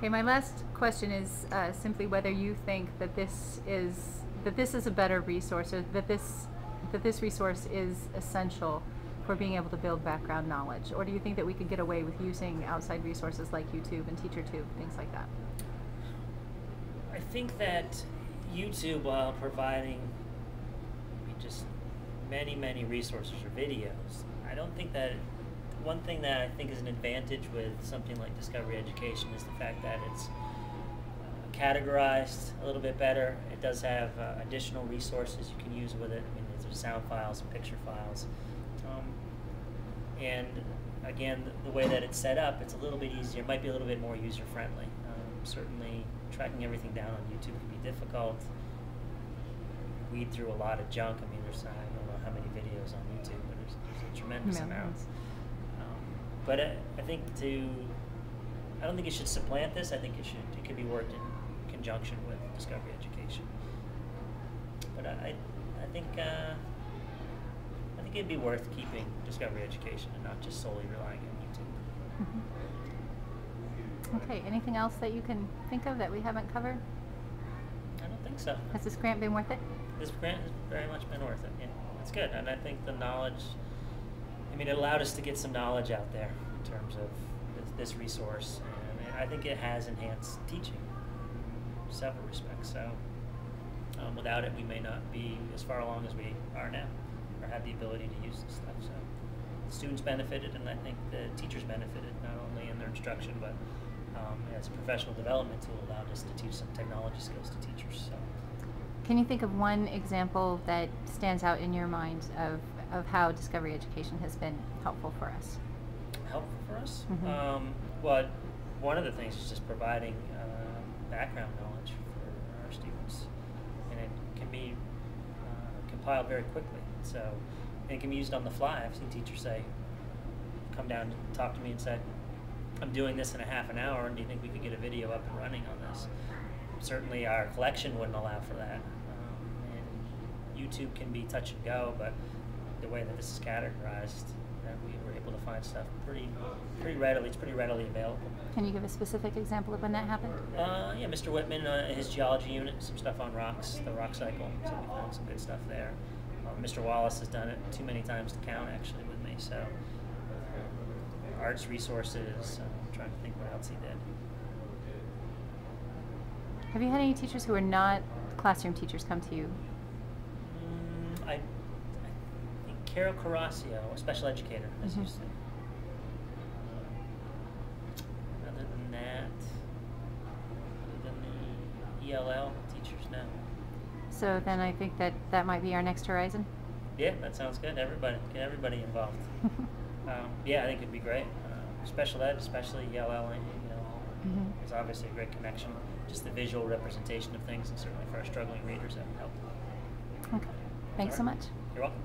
Okay, my last question is simply whether you think that this is a better resource, or that this resource is essential for being able to build background knowledge, or do you think that we could get away with using outside resources like YouTube and TeacherTube, things like that? I think that YouTube, while providing just many resources or videos, I don't think that one thing that I think is an advantage with something like Discovery Education is the fact that it's categorized a little bit better. It does have additional resources you can use with it. I mean, there's sound files and picture files. And again, the way that it's set up, it's a little bit easier. It might be a little bit more user-friendly. Certainly, tracking everything down on YouTube can be difficult. Weed through a lot of junk. I mean, I don't know how many videos on YouTube, but there's a tremendous amount. But I think I don't think it should supplant this. I think it could be worked in conjunction with Discovery Education. But I think it'd be worth keeping Discovery Education and not just solely relying on YouTube. Okay, anything else that you can think of that we haven't covered? I don't think so. Has this grant been worth it? This grant has very much been worth it. Yeah, it's good, and I think the knowledge. I mean, it allowed us to get some knowledge out there in terms of this resource, and I think it has enhanced teaching in several respects. So, without it, we may not be as far along as we are now, or have the ability to use this stuff. So, the students benefited, and I think the teachers benefited not only in their instruction, but as a professional development tool, allowed us to teach some technology skills to teachers. So. Can you think of one example that stands out in your mind of how Discovery Education has been helpful for us? Helpful for us? Mm-hmm. Well, one of the things is just providing background knowledge for our students, and it can be compiled very quickly. So it can be used on the fly. I've seen teachers say, come down and talk to me and say, I'm doing this in a half an hour, and do you think we could get a video up and running on this? Certainly our collection wouldn't allow for that. And YouTube can be touch and go, but the way that this is categorized, we were able to find stuff pretty readily. It's pretty readily available. Can you give a specific example of when that happened? Yeah, Mr. Whitman, his geology unit, some stuff on rocks, the rock cycle, so we found some good stuff there. Mr. Wallace has done it too many times to count, actually, with me. So arts resources, I'm trying to think what else he did. Have you had any teachers who are not classroom teachers come to you? I think Carol Carrasio, a special educator, as you said. Other than that, other than the ELL teachers, no. So then I think that might be our next horizon. Yeah, that sounds good. Everybody, get everybody involved. Yeah, I think it'd be great. Special ed, especially ELL, is obviously a great connection. Just the visual representation of things, and certainly for our struggling readers, that would help. Okay. Thanks so much. You're welcome.